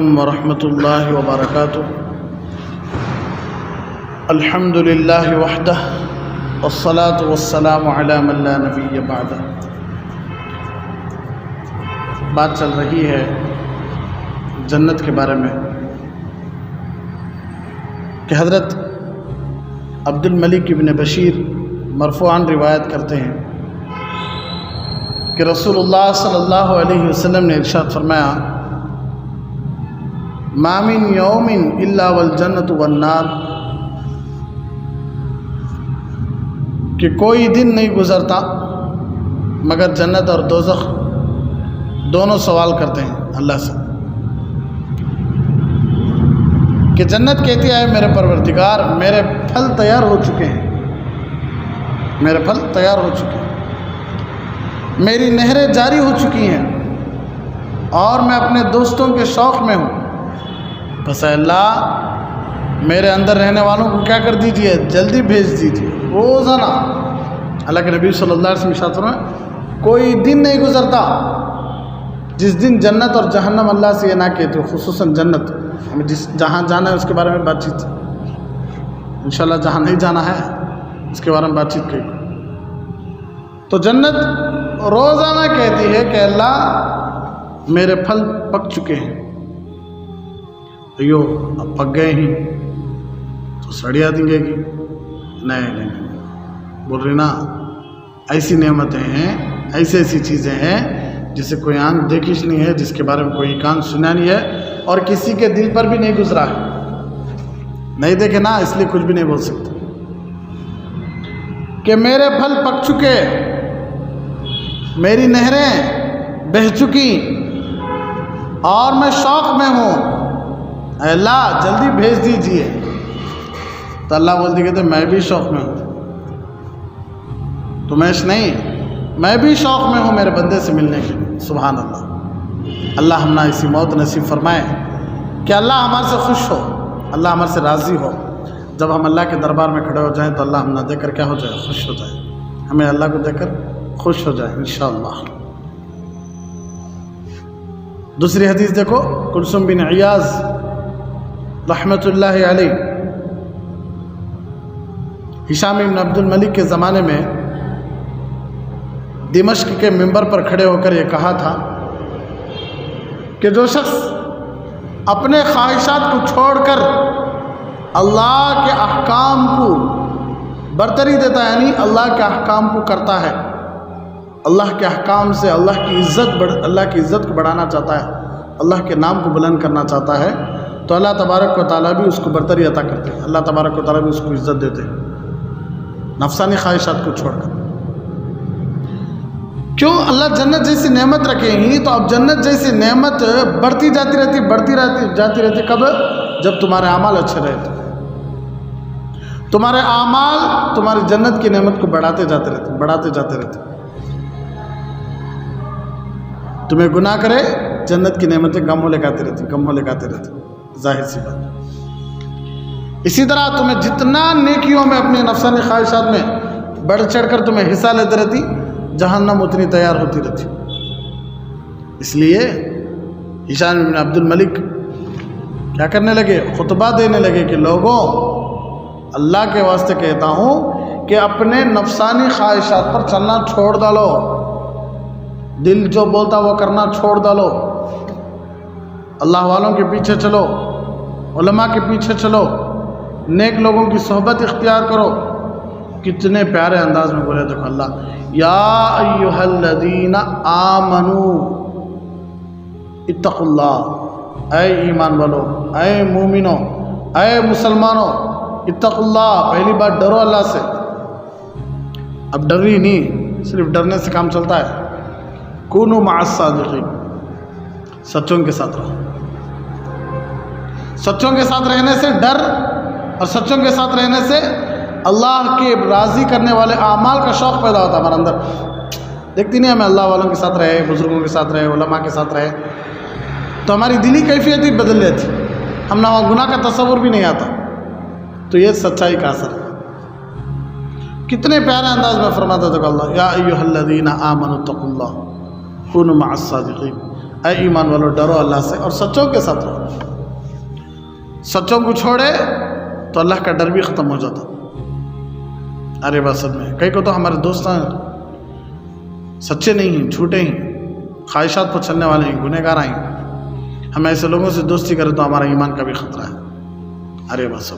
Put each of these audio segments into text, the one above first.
علیکم ورحمۃ اللہ وبرکاتہ۔ الحمد للہ وحدہ والصلاة والسلام علی من لا نبی بعدہ۔ بات چل رہی ہے جنت کے بارے میں کہ حضرت عبد الملک ابن بشیر مرفوعاً روایت کرتے ہیں کہ رسول اللہ صلی اللہ علیہ وسلم نے ارشاد فرمایا، ما من یوم الا والجنت والنار، کہ کوئی دن نہیں گزرتا مگر جنت اور دوزخ دونوں سوال کرتے ہیں اللہ سے کہ جنت کہتی ہے میرے پروردگار میرے پھل تیار ہو چکے ہیں، میرے پھل تیار ہو چکے ہیں، میری نہریں جاری ہو چکی ہیں اور میں اپنے دوستوں کے شوق میں ہوں، بس اللہ میرے اندر رہنے والوں کو کیا کر دیجئے، جلدی بھیج دیجئے۔ روزانہ اللہ کے نبی صلی اللہ علیہ وسلم ارشاد فرمایا کوئی دن نہیں گزرتا جس دن جنت اور جہنم اللہ سے یہ نہ کہتے ہو، خصوصاً جنت ہمیں جہاں جانا ہے اس کے بارے میں بات چیت، انشاءاللہ جہاں نہیں جانا ہے اس کے بارے میں بات چیت کریں۔ تو جنت روزانہ کہتی ہے کہ اللہ میرے پھل پک چکے ہیں، ایو اب پک گئے ہی تو سڑیا دیں گے گی، نہیں بول رہی نا، ایسی نعمتیں ہیں، ایسی چیزیں ہیں جسے کوئی آنکھ دیکھی نہیں ہے، جس کے بارے میں کوئی کان سنا نہیں ہے اور کسی کے دل پر بھی نہیں گزرا ہے، نہیں دیکھے نا اس لیے کچھ بھی نہیں بول سکتے کہ میرے پھل پک چکے، میری نہریں بہہ چکی اور میں شوق میں ہوں، اے اللہ جلدی بھیج دیجئے۔ تو اللہ بولتے کہتے میں بھی شوق میں ہوں، تمہیں نہیں، میں بھی شوق میں ہوں میرے بندے سے ملنے کے لیے۔ سبحان اللہ، اللہ ہم نہ ایسی موت نصیب فرمائے کہ اللہ ہمارے سے خوش ہو، اللہ ہمارے سے راضی ہو، جب ہم اللہ کے دربار میں کھڑے ہو جائیں تو اللہ ہم نہ دیکھ کر کیا ہو جائے، خوش ہو جائے، ہمیں اللہ کو دیکھ کر خوش ہو جائے انشاءاللہ۔ دوسری حدیث دیکھو، کلثوم بن عیاض رحمۃ اللہ علیہ، ہشام بن عبد الملک کے زمانے میں دمشق کے منبر پر کھڑے ہو کر یہ کہا تھا کہ جو شخص اپنے خواہشات کو چھوڑ کر اللہ کے احکام کو برتری دیتا ہے، یعنی اللہ کے احکام کو کرتا ہے، اللہ کے احکام سے اللہ کی عزت کو بڑھانا چاہتا ہے، اللہ کے نام کو بلند کرنا چاہتا ہے، تو اللہ تبارک و تعالیٰ بھی اس کو برتری عطا کرتے ہیں، اللہ تبارک و تعالیٰ بھی اس کو عزت دیتے ہیں نفسانی خواہشات کو چھوڑ کر۔ کیوں؟ اللہ جنت جیسی نعمت رکھیں گی تو اب جنت جیسی نعمت بڑھتی جاتی رہتی، کب؟ جب تمہارے اعمال اچھے رہتے، تمہارے اعمال تمہاری جنت کی نعمت کو بڑھاتے جاتے رہتے۔ تمہیں گناہ کرے جنت کی نعمتیں کم ہو لے کے آتے رہتی، ظاہر سی بات۔ اسی طرح تمہیں جتنا نیکیوں میں اپنی نفسانی خواہشات میں بڑھ چڑھ کر تمہیں حصہ لیتے رہتی، جہنم اتنی تیار ہوتی رہتی۔ اس لیے ہشام بن عبد الملک کیا کرنے لگے، خطبہ دینے لگے کہ لوگوں اللہ کے واسطے کہتا ہوں کہ اپنے نفسانی خواہشات پر چلنا چھوڑ ڈالو، دل جو بولتا وہ کرنا چھوڑ ڈالو، اللہ والوں کے پیچھے چلو، علماء کے پیچھے چلو، نیک لوگوں کی صحبت اختیار کرو۔ کتنے پیارے انداز میں بولے دیکھو اللہ، یا ایھا الذین آمنوا اتقوا اللہ، اے ایمان والو، اے مومنو، اے مسلمانوں، اتقوا اللہ، پہلی بات ڈرو اللہ سے۔ اب ڈر ہی نہیں، صرف ڈرنے سے کام چلتا ہے، کونوا مع الصادقین، سچوں کے ساتھ رہو، سچوں کے ساتھ رہنے سے ڈر اور سچوں کے ساتھ رہنے سے اللہ کے راضی کرنے والے اعمال کا شوق پیدا ہوتا ہے ہمارے اندر۔ دیکھتی نہیں ہمیں اللہ والوں کے ساتھ رہے، بزرگوں کے ساتھ رہے، علماء کے ساتھ رہے تو ہماری دلی کیفیت ہی بدل لیتی، ہم نہ وہاں گناہ کا تصور بھی نہیں آتا۔ تو یہ سچائی کا اثر ہے۔ کتنے پیارے انداز میں فرماتا تھا اللہ، یا ایھا الذین آمنوا اتقوا اللہ کونوا مع الصادقین، اے ایمان والو ڈرو اللہ سے اور سچوں کے ساتھ رہو. سچوں کو چھوڑے تو اللہ کا ڈر بھی ختم ہو جاتا. ارے بس میں کئی کو تو ہمارے دوست سچے نہیں ہیں، جھوٹے ہیں، خواہشات پر چلنے والے ہیں، گنہگار ہیں. ہم ایسے لوگوں سے دوستی کریں تو ہمارا ایمان کا بھی خطرہ ہے. ارے بس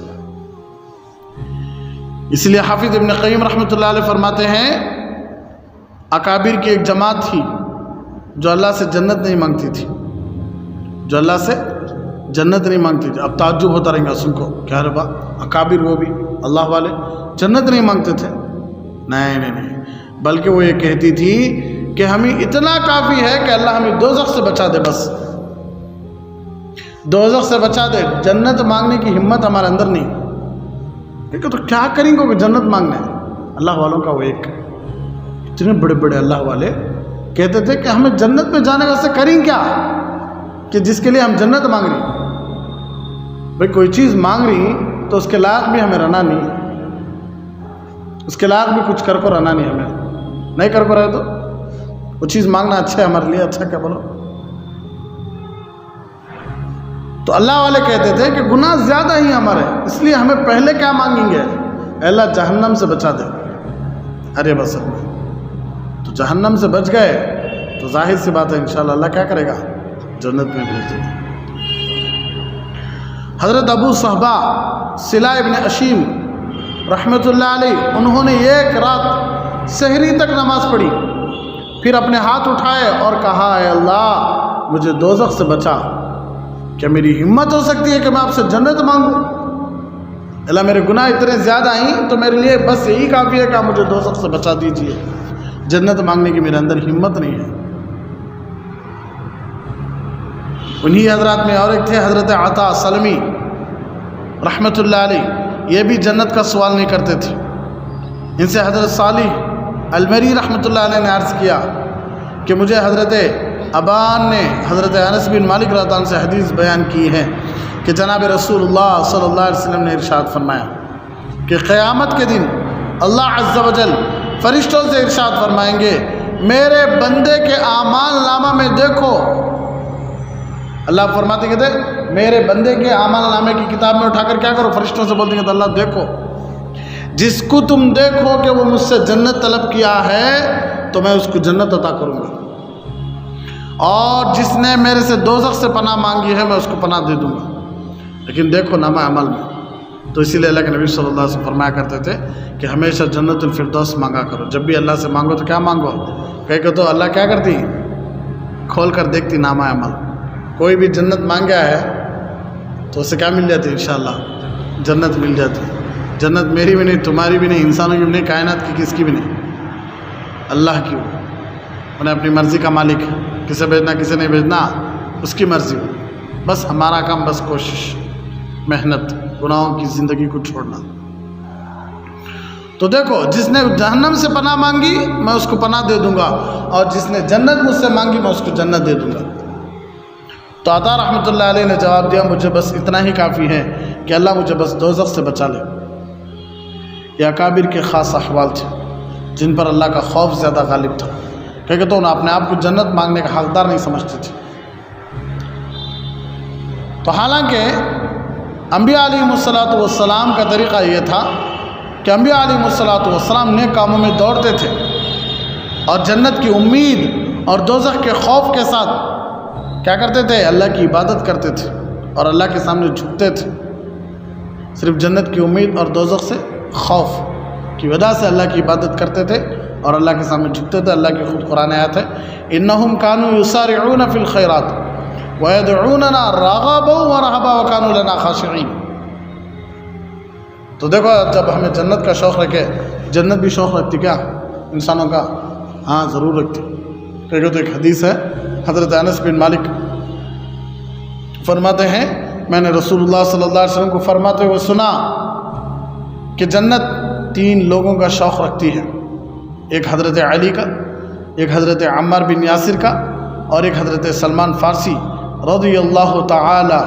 اس لیے حافظ ابن قیم رحمۃ اللہ علیہ فرماتے ہیں اکابر کی ایک جماعت تھی جو اللہ سے جنت نہیں مانگتی تھی، جو اللہ سے جنت نہیں مانگتی تھی. اب تعجب ہوتا رہیں گا سن کو، کیا ربا اکابر وہ بھی اللہ والے جنت نہیں مانگتے تھے؟ نہیں، بلکہ وہ یہ کہتی تھی کہ ہمیں اتنا کافی ہے کہ اللہ ہمیں دوزخ سے بچا دے، بس دوزخ سے بچا دے. جنت مانگنے کی ہمت ہمارے اندر نہیں. دیکھو تو کیا کریں گے کہ جنت مانگنا ہے؟ اللہ والوں کا وہ ایک اتنے بڑے بڑے اللہ والے کہتے تھے کہ ہمیں جنت میں جانے واسطے کریں کیا کہ جس کے لیے ہم جنت مانگ رہی. بھئی کوئی چیز مانگ رہی تو اس کے لائق بھی ہمیں رہنا نہیں، اس کے لائق بھی کچھ کر کو رہنا نہیں. ہمیں نہیں کر کو رہے تو وہ چیز مانگنا اچھا ہے ہمارے لیے، اچھا کیا بولو. تو اللہ والے کہتے تھے کہ گناہ زیادہ ہی ہمارے، اس لیے ہمیں پہلے کیا مانگیں گے؟ اے اللہ جہنم سے بچا دے. ارے بس تو جہنم سے بچ گئے تو ظاہر سی بات ہے انشاءاللہ اللہ کیا کرے گا؟ جنت میں بھیج دے گا. حضرت ابو صحبہ صلہ ابن اشیم رحمۃ اللہ علیہ، انہوں نے ایک رات سحری تک نماز پڑھی، پھر اپنے ہاتھ اٹھائے اور کہا اے اللہ مجھے دوزخ سے بچا. کیا میری ہمت ہو سکتی ہے کہ میں آپ سے جنت مانگوں؟ اللہ میرے گناہ اتنے زیادہ ہیں تو میرے لیے بس یہی کافی ہے کہ آپ مجھے دوزخ سے بچا دیجئے. جنت مانگنے کی میرے اندر ہمت نہیں ہے. انہی حضرات میں اور ایک تھے حضرت عطا سلمی رحمۃ اللہ علیہ، یہ بھی جنت کا سوال نہیں کرتے تھے. ان سے حضرت صالح المری رحمۃ اللہ علیہ نے عرض کیا کہ مجھے حضرت ابان نے حضرت انس بن مالک رضی اللہ عنہ سے حدیث بیان کی ہے کہ جناب رسول اللہ صلی اللہ علیہ وسلم نے ارشاد فرمایا کہ قیامت کے دن اللہ عز و جل فرشتوں سے ارشاد فرمائیں گے میرے بندے کے اعمال نامہ میں دیکھو. اللہ فرماتے کہتے میرے بندے کے اعمال نامے کی کتاب میں اٹھا کر کیا کرو؟ فرشتوں سے بولتے ہیں کہ اللہ دیکھو، جس کو تم دیکھو کہ وہ مجھ سے جنت طلب کیا ہے تو میں اس کو جنت عطا کروں گا، اور جس نے میرے سے دوزخ سے پناہ مانگی ہے میں اس کو پناہ دے دوں گا. لیکن دیکھو نامہ عمل میں. تو اسی لیے اللہ کے نبی صلی اللہ علیہ وسلم فرمایا کرتے تھے کہ ہمیشہ جنت الفردوس مانگا کرو. جب بھی اللہ سے مانگو تو کیا مانگو؟ کہ تو اللہ کیا کرتی؟ کھول کر دیکھتی نامہ عمل. کوئی بھی جنت مانگا ہے تو اسے کیا مل جاتی؟ انشاءاللہ جنت مل جاتی. جنت میری بھی نہیں، تمہاری بھی نہیں، انسانوں کی بھی نہیں، کائنات کی کس کی بھی نہیں، اللہ کی. انہیں اپنی مرضی کا مالک ہے، کسے بھیجنا کسے نہیں بھیجنا اس کی مرضی ہو. بس ہمارا کام بس کوشش، محنت، گناہوں کی زندگی کو چھوڑنا. تو دیکھو جس نے جہنم سے پناہ مانگی میں اس کو پناہ دے دوں گا، اور جس نے جنت مجھ سے مانگی میں اس کو جنت دے دوں گا. تو عطا رحمۃ اللہ علیہ نے جواب دیا مجھے بس اتنا ہی کافی ہے کہ اللہ مجھے بس دوزخ سے بچا لے. یہ اکابر کے خاص احوال تھے جن پر اللہ کا خوف زیادہ غالب تھا، کیونکہ تو انہیں اپنے آپ کو جنت مانگنے کا حقدار نہیں سمجھتے تھے. تو حالانکہ انبیاء علیہ الصلوۃ والسلام کا طریقہ یہ تھا کہ انبیاء علیہ الصلوۃ والسلام نیک کاموں میں دوڑتے تھے اور جنت کی امید اور دوزخ کے خوف کے ساتھ کیا کرتے تھے؟ اللہ کی عبادت کرتے تھے اور اللہ کے سامنے جھکتے تھے. صرف جنت کی امید اور دوزخ سے خوف کی وجہ سے اللہ کی عبادت کرتے تھے اور اللہ کے سامنے جھکتے تھے. اللہ کی خود قرآن آیت ہے انہم کانوا یسارعون فی الخیرات ویدعوننا رغبا ورہبا وکانوا لنا خاشعین. تو دیکھو جب ہمیں جنت کا شوق رکھے، جنت بھی شوق رکھتی کیا انسانوں کا؟ ہاں ضرور رکھتی. کیونکہ تو ایک حدیث ہے حضرت انس بن مالک فرماتے ہیں میں نے رسول اللہ صلی اللہ علیہ وسلم کو فرماتے ہوئے سنا کہ جنت 3 لوگوں کا شوق رکھتی ہے، ایک حضرت علی کا، ایک حضرت عمار بن یاسر کا، اور ایک حضرت سلمان فارسی رضی اللہ تعالی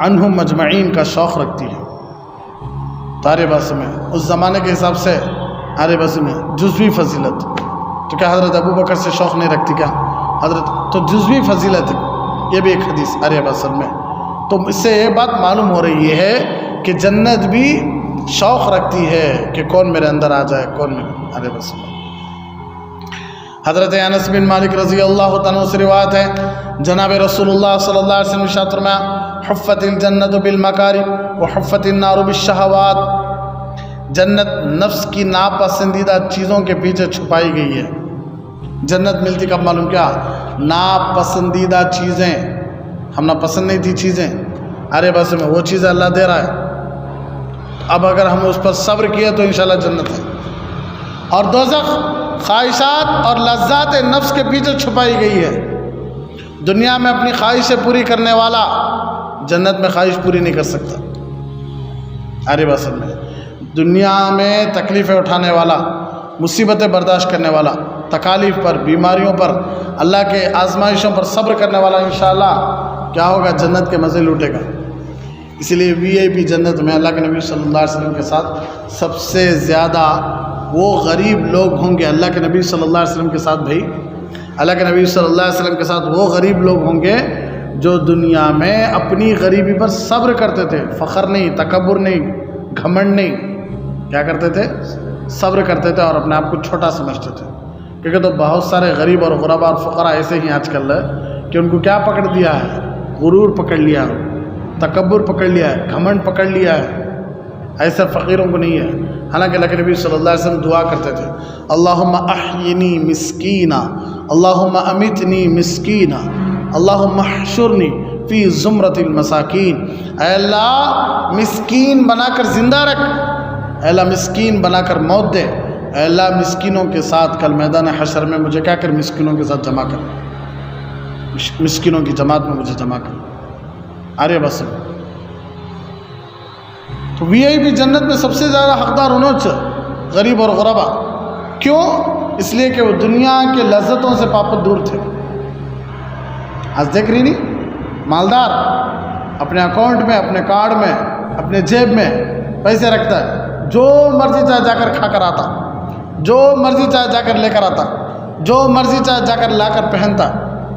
عنہم مجمعین کا شوق رکھتی ہے. تارے بس میں اس زمانے کے حساب سے آرے بس میں جزوی فضیلت، تو کیا حضرت ابو بکر سے شوق نہیں رکھتی کیا؟ حضرت تو جزوی فضیلت یہ بھی ایک حدیث ارے وسلم میں. تو اس سے یہ بات معلوم ہو رہی ہے کہ جنت بھی شوق رکھتی ہے کہ کون میرے اندر آ جائے، کون میرے ارے وسلم. حضرت انس بن مالک رضی اللہ تعالیٰ سے روایت ہے، جناب رسول اللہ صلی اللہ علیہ وسلم ارشاد فرمایا، حفت الجنت بالمکارم وحفت النار بالشہوات. جنت نفس کی ناپسندیدہ چیزوں کے پیچھے چھپائی گئی ہے. جنت ملتی کب معلوم کیا؟ ناپسندیدہ چیزیں، ہم ناپسند نہیں تھی چیزیں، ارے بس میں وہ چیزیں اللہ دے رہا ہے، اب اگر ہم اس پر صبر کیے تو انشاءاللہ جنت ہے. اور دوزخ خواہشات اور لذات نفس کے پیچھے چھپائی گئی ہے. دنیا میں اپنی خواہشیں پوری کرنے والا جنت میں خواہش پوری نہیں کر سکتا. ارے بس میں دنیا میں تکلیفیں اٹھانے والا، مصیبتیں برداشت کرنے والا، تکالیف پر، بیماریوں پر، اللہ کے آزمائشوں پر صبر کرنے والا انشاءاللہ کیا ہوگا؟ جنت کے مزے لوٹے گا. اسی لیے VIP جنت میں اللہ کے نبی صلی اللہ علیہ وسلم کے ساتھ سب سے زیادہ وہ غریب لوگ ہوں گے. اللہ کے نبی صلی اللہ علیہ وسلم کے ساتھ بھائی، اللہ کے نبی صلی اللہ علیہ وسلم کے ساتھ وہ غریب لوگ ہوں گے جو دنیا میں اپنی غریبی پر صبر کرتے تھے، فخر نہیں، تکبر نہیں، گھمنڈ نہیں. کیا کرتے تھے؟ صبر کرتے تھے اور اپنے آپ کو چھوٹا سمجھتے تھے. کیونکہ تو بہت سارے غریب اور غربا اور فقراء ایسے ہی آج کل ہے کہ ان کو کیا پکڑ دیا ہے؟ غرور پکڑ لیا ہے، تکبر پکڑ لیا ہے، گھمنڈ پکڑ لیا ہے. ایسے فقیروں کو نہیں ہے. حالانکہ اللہ کے نبی صلی اللہ علیہ وسلم دعا کرتے تھے، اللہم احینی مسکینا، اللہم امیتنی مسکینا، اللہم احشرنی فی زمرۃ المساکین. اے اللہ مسکین بنا کر زندہ رکھ، اے اللہ مسکین بنا کر موت دے، اے اللہ مسکینوں کے ساتھ کل میدان حشر میں مجھے کیا کر؟ مسکینوں کے ساتھ جمع کر، مسکینوں کی جماعت میں مجھے جمع کر. ارے بس تو VIP جنت میں سب سے زیادہ حقدار انہوں سے غریب اور غربا. کیوں؟ اس لیے کہ وہ دنیا کے لذتوں سے پاپت دور تھے. آج دیکھ رہی نہیں، مالدار اپنے اکاؤنٹ میں، اپنے کارڈ میں، اپنے جیب میں پیسے رکھتا ہے، جو مرضی چاہے جا کر کھا کر آتا، جو مرضی چاہے جا کر لے کر آتا، جو مرضی چاہے جا کر لا کر پہنتا،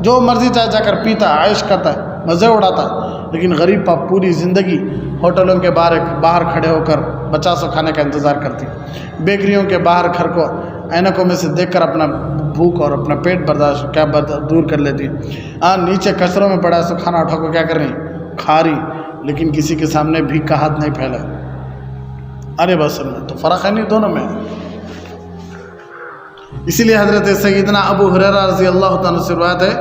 جو مرضی چاہے جا کر پیتا، عائش کرتا ہے، مزے اڑاتا ہے. لیکن غریب پاپ پوری زندگی ہوٹلوں کے باہر کھڑے ہو کر 50 کھانے کا انتظار کرتی، بیکریوں کے باہر گھر کو اینکوں میں سے دیکھ کر اپنا بھوک اور اپنا پیٹ برداشت کیا دور کر لیتی. نیچے کچروں میں پڑا سو کھانا اٹھا کو کیا کر رہی؟ کھا رہی، لیکن کسی کے سامنے بھی کا ہاتھ نہیں پھیلا. ارے بس میں تو فرق ہے نہیں دونوں میں. اسی لیے حضرت سیدنا ابو ہریرہ رضی اللہ تعالیٰ سے روایت ہے،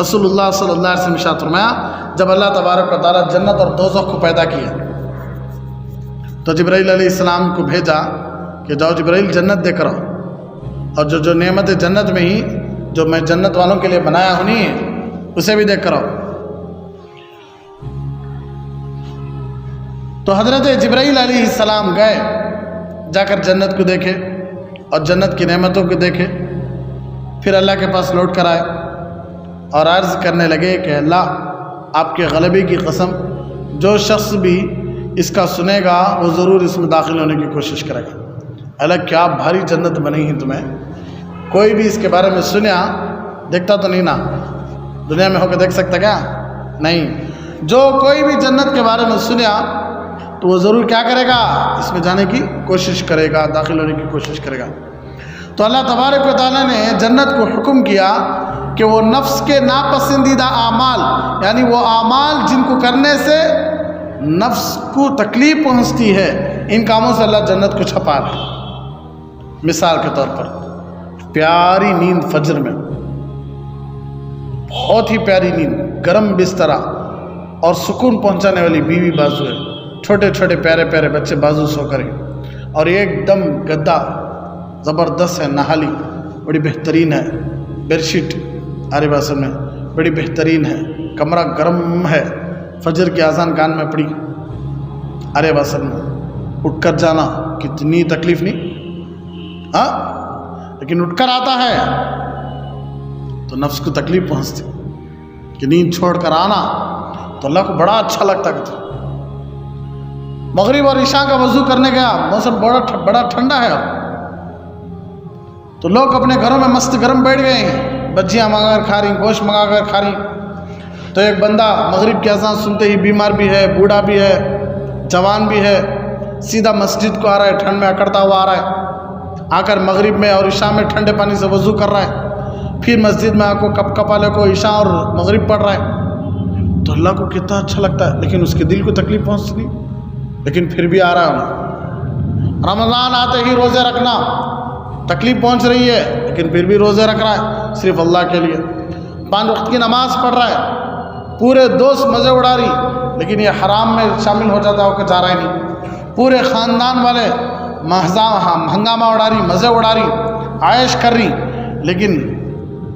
رسول اللہ صلی اللہ علیہ وسلم ارشاد فرمایا، جب اللہ تبارک و تعالیٰ جنت اور دوزخ کو پیدا کیا تو جبرائیل علیہ السلام کو بھیجا کہ جاؤ جبرائیل جنت دے کر آؤ، اور جو نعمت جنت میں ہی جو میں جنت والوں کے لیے بنایا ہونی ہے اسے بھی دیکھ کر آؤ. تو حضرت جبرائیل علیہ السلام گئے، جا کر جنت کو دیکھے اور جنت کی نعمتوں کو دیکھے. پھر اللہ کے پاس لوٹ کر آئے اور عرض کرنے لگے کہ اللہ آپ کے غلبے کی قسم، جو شخص بھی اس کا سنے گا وہ ضرور اس میں داخل ہونے کی کوشش کرے گا. اللہ کیا بھاری جنت بنی ہے تمہیں. کوئی بھی اس کے بارے میں سنیا، دیکھتا تو نہیں نا، دنیا میں ہو کے دیکھ سکتا کیا؟ نہیں. جو کوئی بھی جنت کے بارے میں سنیا تو وہ ضرور کیا کرے گا؟ اس میں جانے کی کوشش کرے گا، داخل ہونے کی کوشش کرے گا. تو اللہ تبارک و تعالیٰ نے جنت کو حکم کیا کہ وہ نفس کے ناپسندیدہ اعمال، یعنی وہ اعمال جن کو کرنے سے نفس کو تکلیف پہنچتی ہے، ان کاموں سے اللہ جنت کو چھپا رہا ہے. مثال کے طور پر پیاری نیند فجر میں، بہت ہی پیاری نیند، گرم بسترا اور سکون پہنچانے والی بیوی بازو ہے، چھوٹے چھوٹے پیارے پیارے بچے بازو سو کریں، اور ایک دم گدا زبردست ہے، نہالی بڑی بہترین ہے، بیڈ شیٹ ارے باسم میں بڑی بہترین ہے، کمرہ گرم ہے، فجر کی اذان کان میں پڑی، ارے باسم میں اٹھ کر جانا کتنی تکلیف نہیں، ہاں، لیکن اٹھ کر آتا ہے تو نفس کو تکلیف پہنچتی کہ نیند چھوڑ کر آنا تو اللہ کو بڑا اچھا لگتا کہ مغرب اور عشاء کا وضو کرنے گیا، موسم بڑا ٹھنڈا ہے اب تو لوگ اپنے گھروں میں مست گرم بیٹھ گئے ہیں، بجیاں منگا کر کھا رہی، گوشت منگا کر کھا رہی، تو ایک بندہ مغرب کی اذان سنتے ہی بیمار بھی ہے، بوڑھا بھی ہے، جوان بھی ہے، سیدھا مسجد کو آ رہا ہے، ٹھنڈ میں اکڑتا ہوا آ رہا ہے، آ کر مغرب میں اور عشاء میں ٹھنڈے پانی سے وضو کر رہا ہے، پھر مسجد میں آ کو کپ کپالے کو عشاء اور مغرب پڑھ رہا ہے، تو اللہ کو کتنا اچھا لگتا ہے، لیکن اس کے دل کو تکلیف پہنچتی، لیکن پھر بھی آ رہا ہے انہیں۔ رمضان آتے ہی روزے رکھنا، تکلیف پہنچ رہی ہے لیکن پھر بھی روزے رکھ رہا ہے صرف اللہ کے لیے، 5 وقت کی نماز پڑھ رہا ہے، پورے دوست مزے اڑا رہی، لیکن یہ حرام میں شامل ہو جاتا ہو کہ جا رہا ہی نہیں، پورے خاندان والے ہنگامہ اڑا رہی، مزے اڑا رہی، عائش کر رہی، لیکن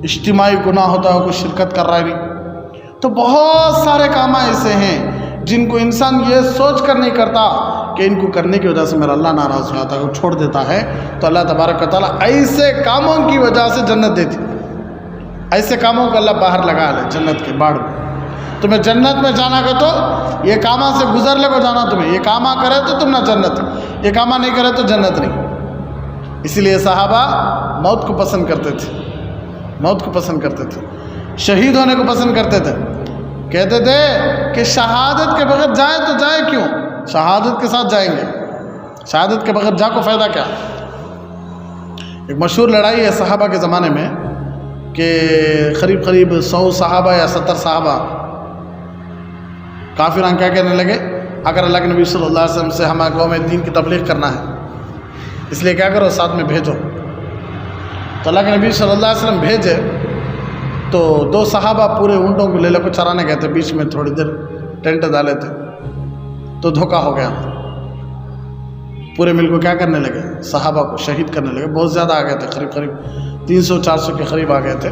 اجتماعی گناہ ہوتا ہو کوئی شرکت کر رہا ہے نہیں۔ تو بہت سارے کام ایسے ہیں جن کو انسان یہ سوچ کر نہیں کرتا کہ ان کو کرنے کی وجہ سے میرا اللہ ناراض ہو جاتا ہے، وہ چھوڑ دیتا ہے، تو اللہ تبارک و تعالیٰ ایسے کاموں کی وجہ سے جنت دیتی، ایسے کاموں کو اللہ باہر لگا لے جنت کے باڑ میں۔ تمہیں جنت میں جانا کہ تو یہ کاماں سے گزر لے کو جانا، تمہیں یہ کاماں کرے تو تم نہ جنت، یہ کاماں نہیں کرے تو جنت نہیں۔ اسی لیے صحابہ موت کو پسند کرتے تھے، موت کو پسند کرتے تھے، شہید ہونے کو پسند کرتے تھے، کہتے تھے کہ شہادت کے بغیر جائیں تو جائیں کیوں، شہادت کے ساتھ جائیں گے، شہادت کے بغیر جا کو فائدہ کیا۔ ایک مشہور لڑائی ہے صحابہ کے زمانے میں کہ قریب 100 صحابہ یا 70 صحابہ کافران کیا کہنے لگے، اگر اللہ کے نبی صلی اللہ علیہ وسلم سے ہمارے قوم دین کی تبلیغ کرنا ہے اس لیے کیا کرو ساتھ میں بھیجو۔ تو اللہ کے نبی صلی اللہ علیہ وسلم بھیجے تو 2 صحابہ پورے اونٹوں کو لے لے کو چرانے گئے تھے، بیچ میں تھوڑی دیر ٹینٹ ڈالے تھے، تو دھوکہ ہو گیا، پورے مل کو کیا کرنے لگے، صحابہ کو شہید کرنے لگے، بہت زیادہ آ گئے تھے، قریب 300-400 کے قریب آ گئے تھے۔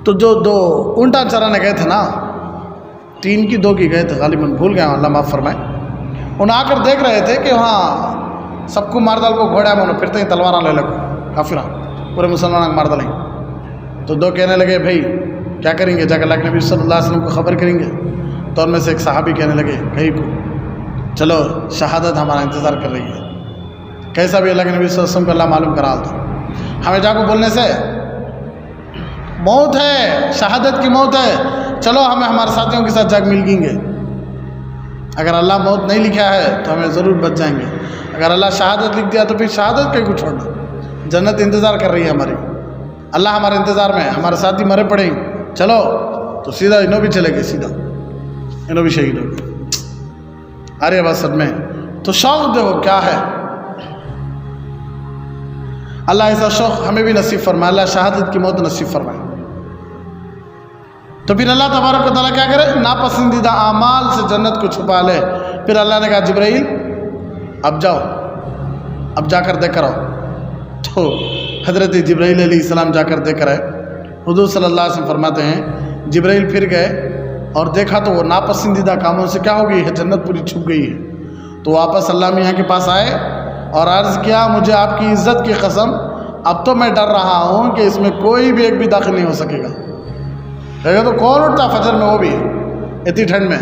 تو جو 2 اونٹا چرانے گئے تھے نا، 3 کی 2 کی گئے تھے غالباً، بھول گیا اللہ معاف فرمائے، انہیں آ کر دیکھ رہے تھے کہ وہاں سب کو مار ڈال کو گھوڑا میں پھرتے ہی تلواراں لے لگو، کافراں پورے مسلمانوں کو مار ڈالیں گے۔ تو 2 کہنے لگے بھائی کیا کریں گے، جا کر اللہ کے نبی صلی اللہ علیہ وسلم کو خبر کریں گے۔ تو ان میں سے ایک صحابی کہنے لگے کہیں کو چلو شہادت ہمارا انتظار کر رہی ہے، کیسا بھی اللہ کے نبی صلی اللہ علیہ وسلم کو اللہ معلوم کرا دو، ہمیں جا کو بولنے سے موت ہے، شہادت کی موت ہے، چلو ہمیں ہمارے ساتھیوں کے ساتھ جا کے مل گیں گے، اگر اللہ موت نہیں لکھا ہے تو ہمیں ضرور بچ جائیں گے، اگر اللہ شہادت لکھ دیا تو پھر شہادت کہیں کو چھوڑنا، جنت انتظار کر رہی ہے ہماری، اللہ ہمارے انتظار میں، ہمارے ساتھی مرے پڑے ہیں، چلو۔ تو سیدھا انہوں بھی چلے گئے، سیدھا انہوں بھی شہید ہو گئے۔ ارے بس میں تو شوق دیکھو کیا ہے، اللہ ایسا شوق ہمیں بھی نصیب فرمائے، اللہ شہادت کی موت نصیب فرمائے۔ تو پھر اللہ تبارک و تعالیٰ کیا کرے، ناپسندیدہ اعمال سے جنت کو چھپا لے۔ پھر اللہ نے کہا جبرائیل اب جاؤ، اب جا کر دیکھ کر آؤ۔ تو حضرت جبرائیل علیہ السلام جا کر دیکھ کر آئے۔ حضور صلی اللہ علیہ وسلم فرماتے ہیں جبرائیل پھر گئے اور دیکھا تو وہ ناپسندیدہ کاموں سے کیا ہو گئی ہے، جنت پوری چھپ گئی ہے۔ تو واپس اللہ میاں کے پاس آئے اور عرض کیا مجھے آپ کی عزت کی قسم اب تو میں ڈر رہا ہوں کہ اس میں کوئی بھی ایک بھی داخل نہیں ہو سکے گا۔ تو کون اٹھتا فجر میں، وہ بھی اتنی ٹھنڈ میں،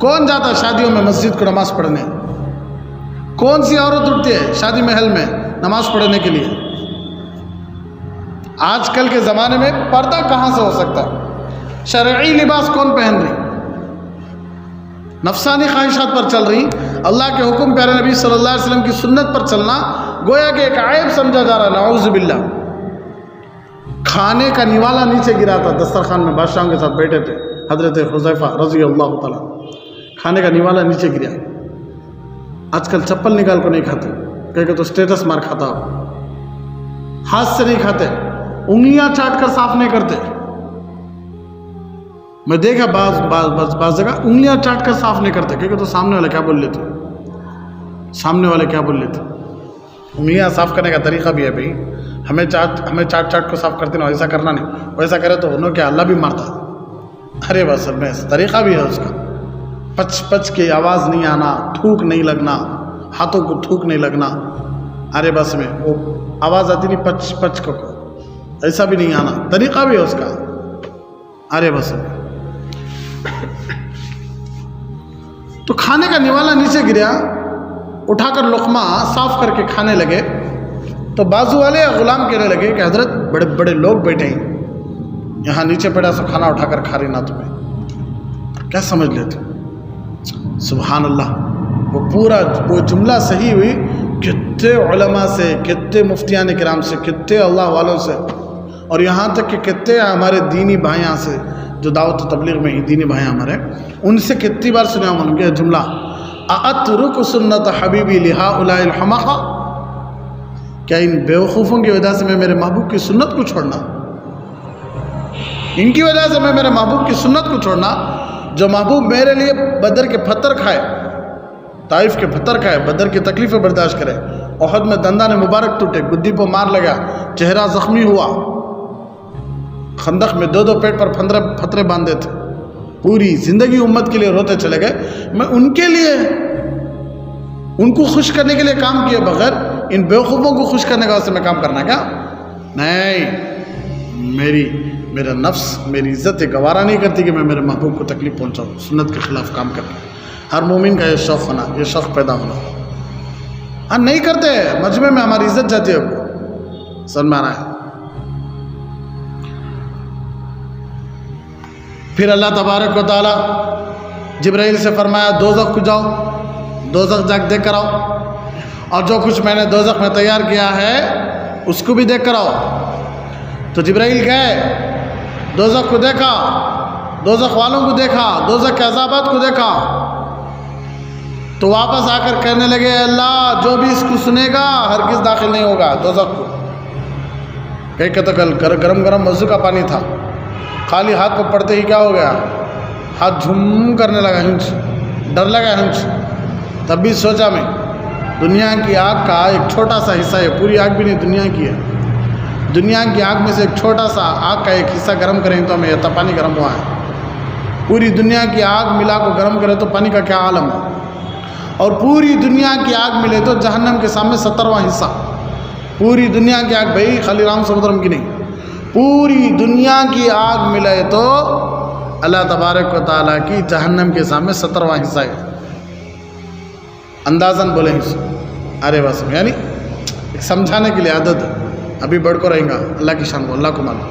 کون جاتا شادیوں میں مسجد کو نماز پڑھنے، کون سی عورت اٹھتی ہے شادی محل میں نماز پڑھنے کے لیے؟ آج کل کے زمانے میں پردہ کہاں سے ہو سکتا ہے؟ شرعی لباس کون پہن رہی، نفسانی خواہشات پر چل رہی، اللہ کے حکم پیارے نبی صلی اللہ علیہ وسلم کی سنت پر چلنا گویا کہ ایک عیب سمجھا جا رہا ہے، نعوذ باللہ۔ کھانے کا نیوالا نیچے گرا تھا، دسترخوان میں بادشاہوں کے ساتھ بیٹھے تھے، حضرت حذیفہ رضی اللہ تعالیٰ، کھانے کا نیوالا نیچے گرا۔ آج کل چپل نکال کو نہیں کھاتے، کہ تو سٹیٹس مار کھاتا ہو، ہاتھ سے نہیں کھاتے، انگلیاں چاٹ کر صاف نہیں کرتے۔ میں دیکھا بعض جگہ انگلیاں چاٹ کر صاف نہیں کرتے، کیونکہ تو سامنے والے کیا بول لیتے، سامنے والے کیا بول لیتے۔ انگلیاں صاف کرنے کا طریقہ بھی ہے بھائی، ہمیں چاٹ کو صاف کرتے نا، ایسا کرنا نہیں، ویسا کرے تو انہوں کیا اللہ بھی مارتا ہے۔ ارے بس میں طریقہ بھی ہے اس کا، پچ کی آواز نہیں آنا، تھوک نہیں لگنا، ہاتھوں کو تھوک نہیں لگنا، ارے بس میں وہ آواز آتی نہیں پچ کو ایسا بھی نہیں آنا، طریقہ بھی ہے اس کا۔ ارے بس تو کھانے کا نیوالا نیچے گریا، اٹھا کر لقمہ صاف کر کے کھانے لگے، تو بازو والے غلام کہنے لگے کہ حضرت بڑے بڑے لوگ بیٹھے ہیں، یہاں نیچے پڑا سو کھانا اٹھا کر کھا رہی نہ تمہیں، کیا سمجھ لیتے؟ سبحان اللہ، وہ جملہ صحیح ہوئی کتنے علماء سے، کتنے مفتیان کرام سے، کتنے اللہ والوں سے، اور یہاں تک کہ کتنے ہمارے دینی بھائیاں سے جو دعوت و تبلیغ میں ہی دینی بھائی ہمارے، ان سے کتنی بار سنا ان کے جملہ اَأَتْرُكُ سُنَّةَ حَبِيبِي لِهَؤُلَاءِ الْحُمَقَاءِ، کیا ان بیوقوفوں کی وجہ سے میں میرے محبوب کی سنت کو چھوڑنا، ان کی وجہ سے میں میرے محبوب کی سنت کو چھوڑنا، جو محبوب میرے لیے بدر کے پتھر کھائے، طائف کے پتھر کھائے، بدر کی تکلیفیں برداشت کرے، احد میں دندان مبارک ٹوٹے، گدی پر مار لگا، چہرہ زخمی ہوا، خندق میں 2 پیٹ پر پتھرے باندھے تھے، پوری زندگی امت کے لیے روتے چلے گئے، میں ان کے لیے، ان کو خوش کرنے کے لیے کام کیے بغیر ان بیوقوفوں کو خوش کرنے کا واسطے میں کام کرنا کیا؟ نہیں، میرا نفس، میری عزت گوارا نہیں کرتی کہ میں میرے محبوب کو تکلیف پہنچاؤں، سنت کے خلاف کام کرنا۔ ہر مومن کا یہ شوق ہونا، یہ شوق پیدا ہونا، ہاں نہیں کرتے مجمع میں ہماری عزت جاتی ہے، کو سن میں آ رہا ہے۔ پھر اللہ تبارک و تعالی جبرائیل سے فرمایا دوزخ کو جاؤ، دوزخ جا کے دیکھ کر آؤ، اور جو کچھ میں نے دوزخ میں تیار کیا ہے اس کو بھی دیکھ کر آؤ۔ تو جبرائیل گئے، دوزخ کو دیکھا، دوزخ والوں کو دیکھا، دوزخ کے عذابات کو دیکھا، تو واپس آ کر کہنے لگے اللہ جو بھی اس کو سنے گا ہرگز داخل نہیں ہوگا دوزخ کو۔ کہیں کہ تو کل گرم وضو کا پانی تھا، خالی ہاتھ کو پڑتے ہی کیا ہو گیا، ہاتھ جھم کرنے لگا، ہنچ ڈر لگا، ہنچ۔ تب بھی سوچا میں دنیا کی آگ کا ایک چھوٹا سا حصہ ہے، پوری آگ بھی نہیں دنیا کی ہے، دنیا کی آگ میں سے ایک چھوٹا سا آگ کا ایک حصہ گرم کریں تو ہمیں یہ پانی گرم ہوا ہے، پوری دنیا کی آگ ملا کو گرم کرے تو پانی کا کیا عالم ہے، اور پوری دنیا کی آگ ملے تو جہنم کے سامنے 70واں حصہ، پوری دنیا کی آگ، بھائی خالی رام سمندرم کی نہیں، پوری دنیا کی آگ ملے تو اللہ تبارک و تعالیٰ کی جہنم کے سامنے 70واں حصہ ہے، اندازاً بولیں حصہ، ارے بس یعنی ایک سمجھانے کے لیے عادت ہے، ابھی بڑھ کو رہیں گا، اللہ کی شان کو اللہ کو معلوم۔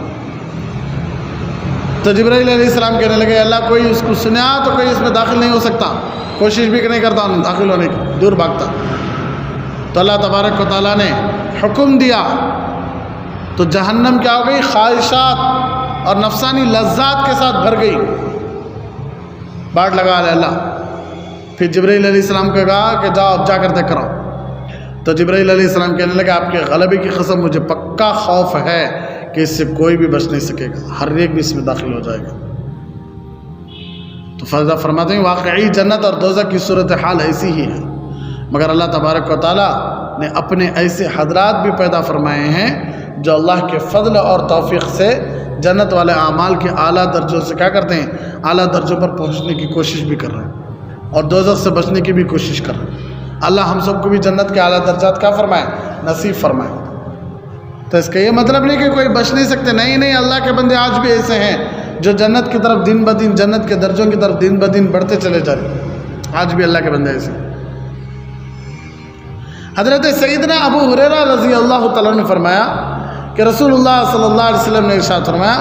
تو جبرائیل علیہ السلام کہنے لگے اللہ کوئی اس کو سنا تو کوئی اس میں داخل نہیں ہو سکتا، کوشش بھی نہیں کرتا داخل ہونے کی، دور بھاگتا۔ تو اللہ تبارک و تعالیٰ نے حکم دیا تو جہنم کیا ہو گئی، خواہشات اور نفسانی لذات کے ساتھ بھر گئی، باڑ لگا لے اللہ۔ پھر جبرائیل علیہ السلام کو کہا کہ جاؤ اب جا کر دیکھ کر آؤ۔ تو جبرائیل علیہ السلام کہنے لگے آپ کے غلبے کی قسم مجھے پکا خوف ہے کہ اس سے کوئی بھی بچ نہیں سکے گا، ہر ایک بھی اس میں داخل ہو جائے گا۔ تو فضا فرماتے ہیں واقعی جنت اور دوزخ کی صورتحال ایسی ہی ہے، مگر اللہ تبارک و تعالیٰ نے اپنے ایسے حضرات بھی پیدا فرمائے ہیں جو اللہ کے فضل اور توفیق سے جنت والے اعمال کے اعلیٰ درجوں سے کیا کرتے ہیں، اعلیٰ درجوں پر پہنچنے کی کوشش بھی کر رہے ہیں اور دوزخ سے بچنے کی بھی کوشش کر رہے ہیں۔ اللہ ہم سب کو بھی جنت کے اعلیٰ درجات کا فرمائے، نصیب فرمائے۔ تو اس کا یہ مطلب نہیں کہ کوئی بچ نہیں سکتے، نہیں، اللہ کے بندے آج بھی ایسے ہیں جو جنت کی طرف دن بدن، جنت کے درجوں کی طرف دن بدن بڑھتے چلے جا رہے ہیں، آج بھی اللہ کے بندے ایسے ہیں۔ حضرت سیدنا ابو ہریرہ رضی اللہ تعالیٰ نے فرمایا کہ رسول اللہ صلی اللہ علیہ وسلم نے ارشاد فرمایا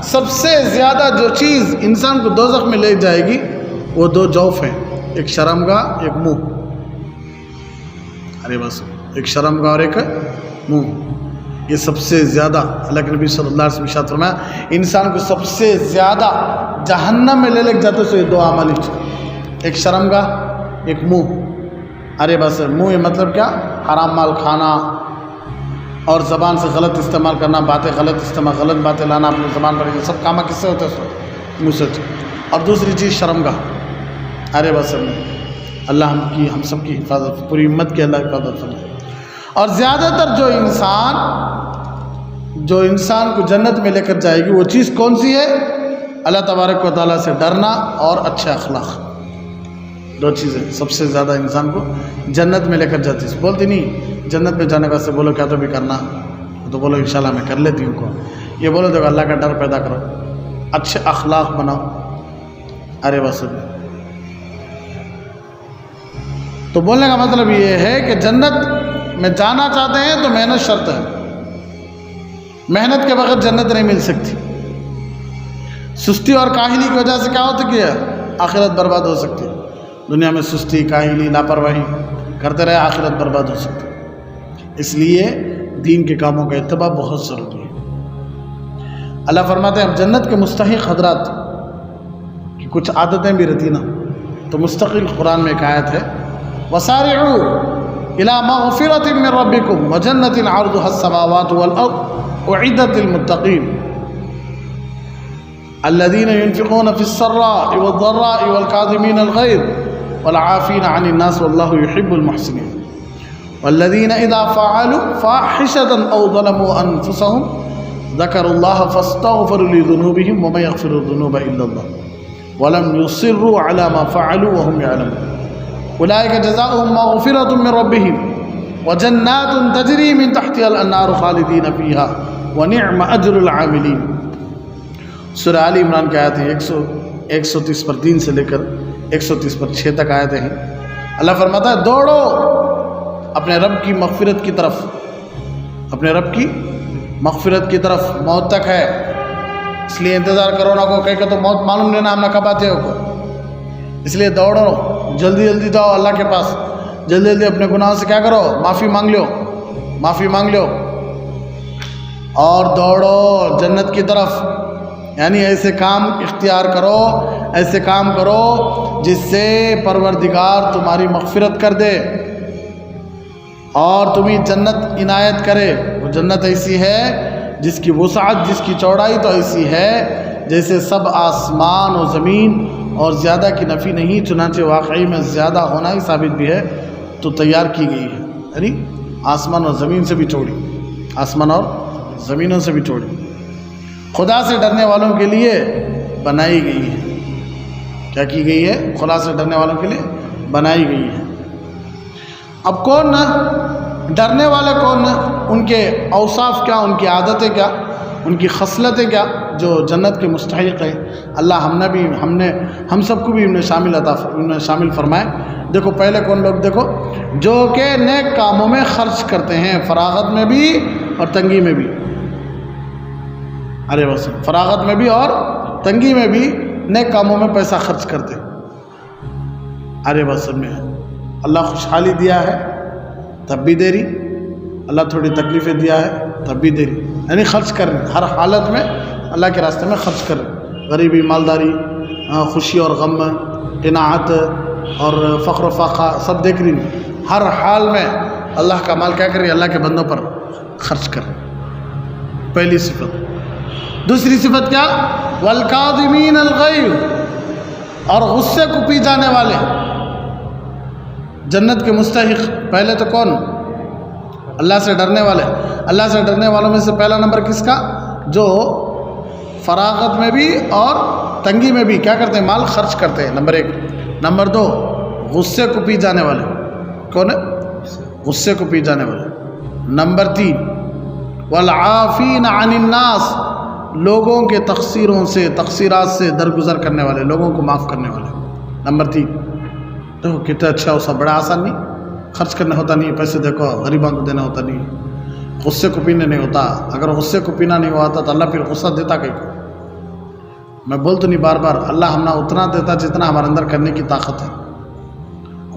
سب سے زیادہ جو چیز انسان کو دوزخ میں لے جائے گی وہ 2 جوف ہیں، ایک شرمگاہ ایک منہ، ارے بس ایک شرمگاہ اور ایک منہ، یہ سب سے زیادہ اللہ کے نبی صلی اللہ علیہ وسلم ارشاد فرمایا انسان کو سب سے زیادہ جہنم میں لے جاتے تو یہ 2 اعمال، ایک شرمگاہ ایک منہ۔ ارے بس منہ یہ مطلب کیا، حرام مال کھانا اور زبان سے غلط استعمال کرنا، باتیں غلط استعمال، غلط باتیں لانا اپنی زبان پر، یہ سب کام کس سے ہوتے ہیں، منہ سے۔ اور دوسری چیز شرمگاہ، ارے بس اللہ ہم سب کی حفاظت، پوری امت کی اللہ حفاظت فرمائے۔ اور زیادہ تر جو انسان کو جنت میں لے کر جائے گی وہ چیز کون سی ہے، اللہ تبارک و تعالیٰ سے ڈرنا اور اچھے اخلاق، 2 چیزیں سب سے زیادہ انسان کو جنت میں لے کر جاتی ہے۔ بولتی نہیں جنت میں جانے واسطے بولو کیا تو بھی کرنا، تو بولو انشاءاللہ میں کر لیتی ہوں کو، یہ بولو تو اللہ کا ڈر پیدا کرو، اچھے اخلاق بناؤ، ارے بس۔ تو بولنے کا مطلب یہ ہے کہ جنت میں جانا چاہتے ہیں تو محنت شرط ہے، محنت کے بغیر جنت نہیں مل سکتی۔ سستی اور کاہلی کی وجہ سے کیا ہوتا کہ آخرت برباد ہو سکتی ہے. دنیا میں سستی، کاہلی، لاپرواہی کرتے رہے، آخرت برباد ہو سکتی ہے. اس لیے دین کے کاموں کا اتباع بہت ضروری ہے. اللہ فرماتے ہیں اب جنت کے مستحق حضرات کی کچھ عادتیں بھی رہتی نا، تو مستقل قرآن میں ایک آیت ہے وَسَارِعُوا إِلَى مَغْفِرَةٍ مِّن رَبِّكُمْ وَجَنَّةٍ عَرْضُهَا السَّمَاوَاتُ وَالْأَرْضُ أُعِدَّتْ لِلْمُتَّقِينَ الَّذِينَ يُنْفِقُونَ فِي السَّرَّاءِ وَالضَّرَّاءِ وَالْكَاظِمِينَ الْغَيْظَ وَالْعَافِينَ عَنِ النَّاسِ وَاللَّهُ يُحِبُّ الْمُحْسِنِينَ وَالَّذِينَ إِذَا فَعَلُوا فَاحِشَةً أَوْ ظَلَمُوا أَنفُسَهُمْ ذَكَرُوا اللَّهَ فَاسْتَغْفَرُوا لِذُنُوبِهِمْ وَمَن يَغْفِرُ الذُّنُوبَ إِلَّا اللَّهُ وَلَمْ يُصِرُّوا عَلَى مَا فَعَلُوا وَهُمْ يَعْلَمُونَ أُولَٰئِكَ جَزَاؤُهُم مَّغْفِرَةٌ مِّن رَّبِّهِمْ وَجَنَّاتٌ تَجْرِي مِن تَحْتِهَا الْأَنْهَارُ خَالِدِينَ فِيهَا وَنِعْمَ أَجْرُ الْعَامِلِينَ. سورہ آل عمران کی آیتیں 130 پر 3 سے لے کر 130 پر 6 تک آیتیں ہیں. اللہ فرماتا ہے دوڑو اپنے رب کی مغفرت کی طرف، اپنے رب کی مغفرت کی طرف. موت تک ہے، اس لیے انتظار کرو نہ کو کہیں کہ تو موت معلوم نہیں نا ہم نہ کب آتے ہو کو. اس لیے دوڑو، جلدی جلدی جاؤ اللہ کے پاس، جلدی جلدی اپنے گناہوں سے کیا کرو، معافی مانگ لو، معافی مانگ لو اور دوڑو جنت کی طرف. یعنی ایسے کام اختیار کرو، ایسے کام کرو جس سے پروردگار تمہاری مغفرت کر دے اور تمہیں جنت عنایت کرے. وہ جنت ایسی ہے جس کی وسعت، جس کی چوڑائی تو ایسی ہے جیسے سب آسمان و زمین، اور زیادہ کی نفی نہیں، چنانچہ واقعی میں زیادہ ہونا ہی ثابت بھی ہے. تو تیار کی گئی ہے، یعنی آسمان اور زمین سے بھی چوڑی، آسمان اور زمینوں سے بھی چوڑی، خدا سے ڈرنے والوں کے لیے بنائی گئی ہے. کیا کی گئی ہے؟ خدا سے ڈرنے والوں کے لیے بنائی گئی ہے. اب کون نہ ڈرنے والے کون نہ، ان کے اوصاف کیا، ان کی عادتیں کیا، ان کی خصلتیں کیا جو جنت کے مستحق ہیں. اللہ ہم سب کو بھی ان میں شامل فرمائے. دیکھو پہلے کون لوگ، دیکھو جو کہ نیک کاموں میں خرچ کرتے ہیں، فراغت میں بھی اور تنگی میں بھی. ارے بس فراغت میں بھی اور تنگی میں بھی نیک کاموں میں پیسہ خرچ کرتے. ارے بس میں اللہ خوشحالی دیا ہے تب بھی دے رہی، اللہ تھوڑی تکلیفیں دیا ہے تب بھی دے رہی. یعنی خرچ کر رہے، ہر حالت میں اللہ کے راستے میں خرچ کر رہے. غریبی، مالداری، خوشی اور غم، قناعت اور فقر و فاقہ سب دیکھ رہی. ہر حال میں اللہ کا مال کیا کر رہی، اللہ کے بندوں پر خرچ کر رہی. پہلی صفت. دوسری صفت کیا؟ والکاظمین الغیظ، اور غصے کو پی جانے والے. جنت کے مستحق پہلے تو کون؟ اللہ سے ڈرنے والے. اللہ سے ڈرنے والوں میں سے پہلا نمبر کس کا؟ جو فراغت میں بھی اور تنگی میں بھی کیا کرتے ہیں؟ مال خرچ کرتے ہیں، نمبر 1. نمبر 2 غصے کو پی جانے والے. کون ہے؟ غصے کو پی جانے والے. نمبر 3 والعافین عن الناس، لوگوں کے تقصیرات سے درگزر کرنے والے، لوگوں کو معاف کرنے والے. نمبر 3. دیکھو کتنا اچھا ہو، سب بڑا آسان نہیں، خرچ کرنا ہوتا نہیں، پیسے دیکھو غریبوں کو دینا ہوتا نہیں، غصے کو پینے نہیں ہوتا. اگر غصے کو پینا نہیں ہوتا تو اللہ پھر غصہ دیتا کہیں کو. میں بول تو نہیں بار بار، اللہ ہم نہ اتنا دیتا جتنا ہمارے اندر کرنے کی طاقت ہے.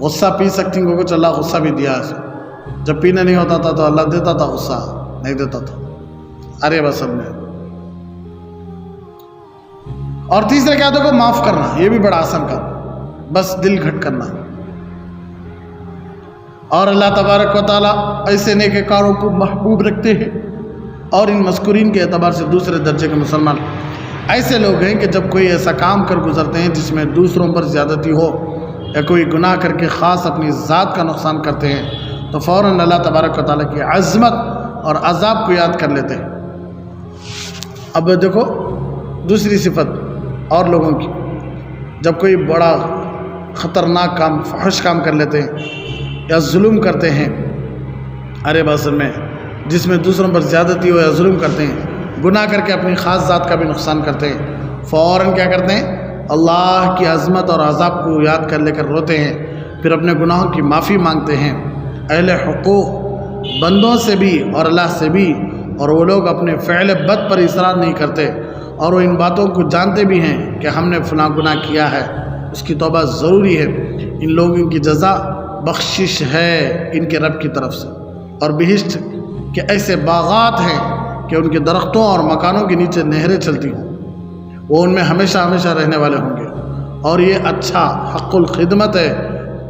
غصہ پی سکتی ہیں کچھ، اللہ غصہ بھی دیا ہے. جب پینے نہیں ہوتا تھا تو اللہ دیتا تھا، غصہ نہیں دیتا تھا. ارے بس ہم نے. اور تیسرا کیا؟ دیکھو معاف کرنا، یہ بھی بڑا آسان کام، بس دل گھٹ کرنا. اور اللہ تبارک و تعالیٰ ایسے نیک کاروں کو محبوب رکھتے ہیں. اور ان مذکورین کے اعتبار سے دوسرے درجے کے مسلمان ایسے لوگ ہیں کہ جب کوئی ایسا کام کر گزرتے ہیں جس میں دوسروں پر زیادتی ہو یا کوئی گناہ کر کے خاص اپنی ذات کا نقصان کرتے ہیں تو فوراً اللہ تبارک و تعالیٰ کی عظمت اور عذاب کو یاد کر لیتے ہیں. اب دیکھو دوسری صفت اور لوگوں کی، جب کوئی بڑا خطرناک کام، فحش کام کر لیتے ہیں یا ظلم کرتے ہیں، ارے بس میں جس میں دوسروں پر زیادتی ہو یا ظلم کرتے ہیں، گناہ کر کے اپنی خاص ذات کا بھی نقصان کرتے ہیں، فوراً کیا کرتے ہیں؟ اللہ کی عظمت اور عذاب کو یاد کر لے کر روتے ہیں، پھر اپنے گناہوں کی معافی مانگتے ہیں. اہل حقوق بندوں سے بھی اور اللہ سے بھی، اور وہ لوگ اپنے فعل بد پر اصرار نہیں کرتے، اور وہ ان باتوں کو جانتے بھی ہیں کہ ہم نے فلاں گناہ کیا ہے، اس کی توبہ ضروری ہے۔ ان لوگوں کی جزا بخشش ہے ان کے رب کی طرف سے، اور بہشت کے ایسے باغات ہیں کہ ان کے درختوں اور مکانوں کے نیچے نہریں چلتی ہوں، وہ ان میں ہمیشہ ہمیشہ رہنے والے ہوں گے۔ اور یہ اچھا حق الخدمت ہے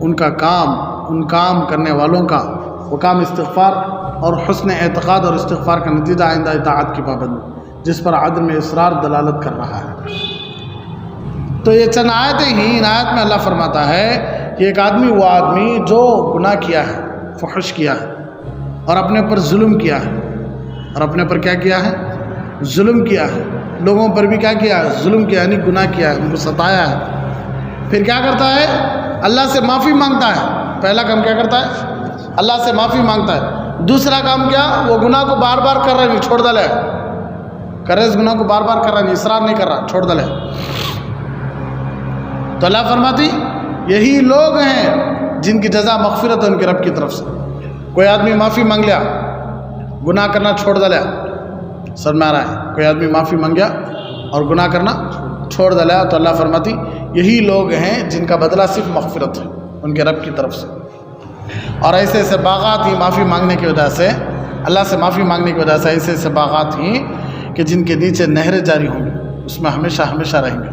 ان کا کام، ان کام کرنے والوں کا، وہ کام استغفار اور حسن اعتقاد اور استغفار کا نتیجہ آئندہ اطاعت کی پابندی، جس پر عدم اصرار دلالت کر رہا ہے۔ تو یہ چند آیتیں ہی، ان آیت میں اللہ فرماتا ہے کہ ایک آدمی وہ آدمی جو گناہ کیا ہے، فحش کیا ہے، اور اپنے پر ظلم کیا ہے، اور اپنے پر کیا کیا ہے؟ ظلم کیا ہے، لوگوں پر بھی کیا کیا ہے؟ ظلم کیا، یعنی گناہ کیا ہے، ان کو ستایا ہے۔ پھر کیا کرتا ہے؟ اللہ سے معافی مانگتا ہے۔ پہلا کام کیا کرتا ہے؟ اللہ سے معافی مانگتا ہے۔ دوسرا کام کیا؟ وہ گناہ کو بار بار کر رہا نہیں، چھوڑ ڈالے، کر رہے اس گناہ کو بار بار کر رہا نہیں، اصرار نہیں کر رہا، چھوڑ ڈالے۔ تو اللہ فرماتی یہی لوگ ہیں جن کی جزا مغفرت ہے ان کے رب کی طرف سے۔ کوئی آدمی معافی مانگ لیا، گناہ کرنا چھوڑ ڈالا، سمجھ میں آ رہا ہے؟ کوئی آدمی معافی مانگ گیا اور گناہ کرنا چھوڑ ڈالا، تو اللہ فرماتی یہی لوگ ہیں جن کا بدلہ صرف مغفرت ہے ان کے رب کی طرف سے۔ اور ایسے ایسے باغات ہی معافی مانگنے کی وجہ سے، اللہ سے معافی مانگنے کی وجہ سے ایسے ایسے باغات ہی کہ جن کے نیچے نہریں جاری ہوں گی، اس میں ہمیشہ ہمیشہ رہیں گے۔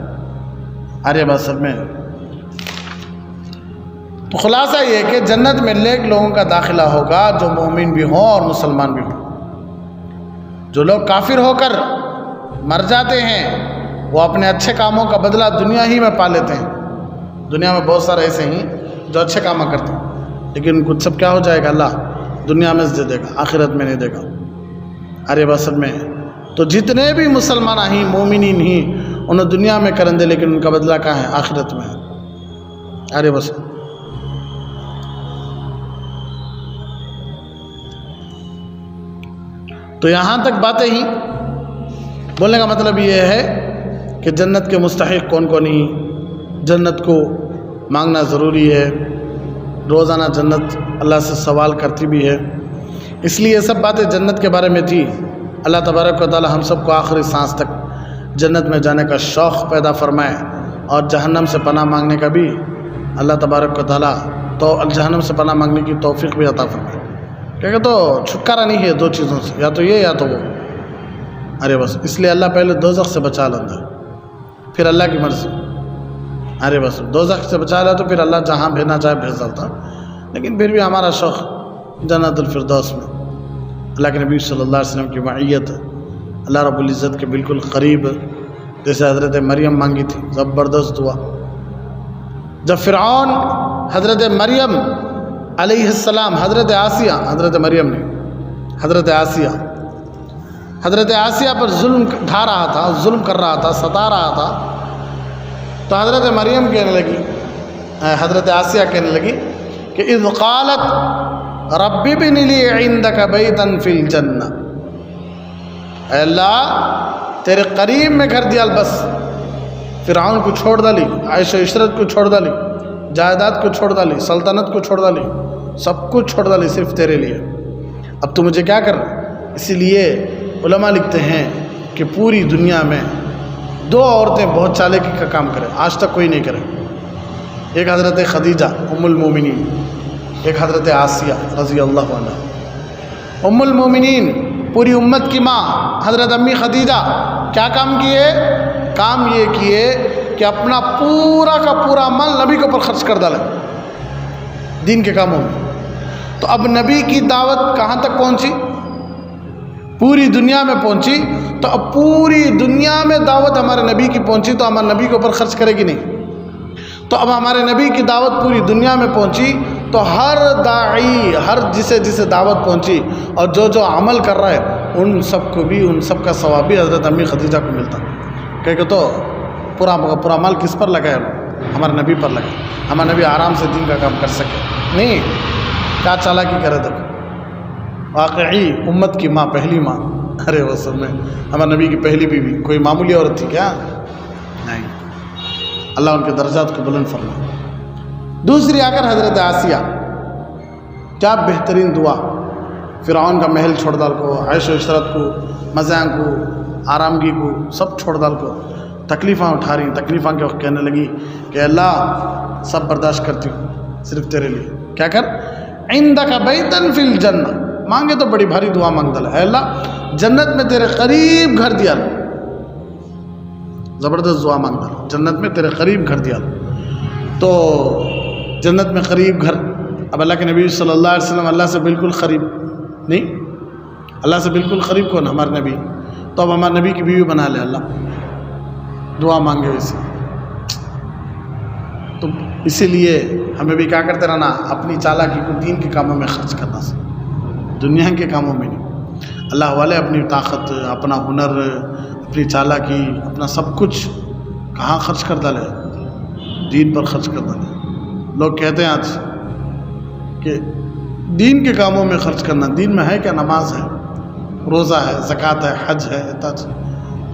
آرے بات سب میں تو خلاصہ یہ کہ جنت میں نیک لوگوں کا داخلہ ہوگا جو مومن بھی ہوں اور مسلمان بھی ہوں۔ جو لوگ کافر ہو کر مر جاتے ہیں وہ اپنے اچھے کاموں کا بدلہ دنیا ہی میں پا لیتے ہیں۔ دنیا میں بہت سارے ایسے ہیں جو اچھے کام کرتے ہیں، لیکن ان کو سب کیا ہو جائے گا؟ اللہ دنیا میں دے دے گا، آخرت میں نہیں دے گا۔ ارے بس میں تو جتنے بھی مسلمان ہیں مومنین ہی انہیں دنیا میں کریں دے، لیکن ان کا بدلہ کہاں ہے؟ آخرت میں ہے۔ ارے بس تو یہاں تک باتیں ہی بولنے کا مطلب یہ ہے کہ جنت کے مستحق کون کون ہی، جنت کو مانگنا ضروری ہے، روزانہ جنت اللہ سے سوال کرتی بھی ہے۔ اس لیے یہ سب باتیں جنت کے بارے میں تھی۔ اللہ تبارک و تعالی ہم سب کو آخری سانس تک جنت میں جانے کا شوق پیدا فرمائے، اور جہنم سے پناہ مانگنے کا بھی اللہ تبارک و تعالی تو جہنم سے پناہ مانگنے کی توفیق بھی عطا فرمائے، کیونکہ تو چھٹکارا نہیں ہے دو چیزوں سے، یا تو یہ یا تو وہ۔ ارے بس اس لیے اللہ پہلے دوزخ سے بچا لیتا ہے، پھر اللہ کی مرضی۔ ارے بس دوزخ سے بچا لیا تو پھر اللہ جہاں بھیجنا چاہے بھیج ڈالتا، لیکن پھر بھی ہمارا شوق جنت الفردوس میں اللہ کے نبی صلی اللہ علیہ وسلم کی معیت، اللہ رب العزت کے بالکل قریب، جیسے حضرت مریم مانگی تھی، زبردست دعا۔ جب فرعون حضرت مریم علیہ السلام، حضرت آسیہ، حضرت مریم نے، حضرت آسیہ پر ظلم ڈھا رہا تھا، ظلم کر رہا تھا، ستا رہا تھا، تو حضرت مریم کہنے لگی، حضرت آسیہ کہنے لگی کہ اذ قالت رب ابن لی عندک بیتا فی الجنہ، اے اللہ تیرے قریب میں گھر دیا، بس فرعون کو چھوڑ ڈالی، عیش و عشرت کو چھوڑ ڈالی، جائیداد کو چھوڑ ڈالی، سلطنت کو چھوڑ ڈالی، سب کچھ چھوڑ ڈالی صرف تیرے لیے، اب تو مجھے کیا کر رہا ہے؟ اسی لیے علماء لکھتے ہیں کہ پوری دنیا میں دو عورتیں بہت چالاکی کا کام کریں، آج تک کوئی نہیں کرے۔ ایک حضرت خدیجہ ام المومنین، ایک حضرت آسیہ رضی اللہ عنہ۔ ام المومنین پوری امت کی ماں حضرت امی خدیجہ کیا کام کیے؟ کام یہ کیے کہ اپنا پورا کا پورا مال نبی کے اوپر خرچ کر ڈالے دین کے کاموں میں۔ تو اب نبی کی دعوت کہاں تک پہنچی؟ پوری دنیا میں پہنچی، تو اب پوری دنیا میں دعوت ہمارے نبی کی پہنچی تو ہمارے نبی کے اوپر خرچ کرے گی نہیں؟ تو اب ہمارے نبی کی دعوت پوری دنیا میں پہنچی تو ہر داعی، ہر جسے دعوت پہنچی اور جو جو عمل کر رہا ہے ان سب کو بھی، ان سب کا ثواب بھی حضرت امی خدیجہ کو ملتا، کیونکہ تو پورا مال کس پر لگا ہے؟ ہمارے نبی پر لگا۔ ہمارے نبی آرام سے دین کا کام کر سکے نہیں، کیا چالاکی کرے دیکھو۔ واقعی امت کی ماں، پہلی ماں، ارے وہ سب میں ہمارے نبی کی پہلی بیوی کوئی معمولی عورت تھی کیا؟ نہیں، اللہ ان کے درجات کو بلند فرمائے۔ دوسری آ کر حضرت آسیہ، کیا بہترین دعا، فرعون کا محل چھوڑ ڈال کو، عیش و عشرت کو، مزاح کو، آرامگی کو سب چھوڑ ڈال کو تکلیفاں اٹھا رہی ہیں. تکلیفاں کے وقت کہنے لگی کہ اللہ سب برداشت کرتی ہوں صرف تیرے لیے. کیا کر عندک بیتن فی الجنہ, مانگے تو بڑی بھاری دعا مانگ دل, اے اللہ جنت میں تیرے قریب گھر دیا لو. زبردست دعا مانگ دل, جنت میں تیرے قریب گھر دیا لو. تو جنت میں قریب گھر, اب اللہ کے نبی صلی اللہ علیہ وسلم اللہ سے بالکل قریب نہیں, اللہ سے بالکل قریب کون؟ ہمارے نبی. تو اب ہمارے نبی کی بیوی بنا لے اللہ, دعا مانگے ویسے. تو اسی لیے ہمیں بھی کیا کرتے رہنا, اپنی چالاکی کو دین کے کاموں میں خرچ کرنا, دنیا کے کاموں میں نہیں. اللہ والے اپنی طاقت, اپنا ہنر, اپنی چالاکی, اپنا سب کچھ کہاں خرچ کر ڈالے؟ دین پر خرچ کر ڈالے. لوگ کہتے ہیں آج کہ دین کے کاموں میں خرچ کرنا, دین میں ہے کیا؟ نماز ہے, روزہ ہے, زکوٰۃ ہے, حج ہے,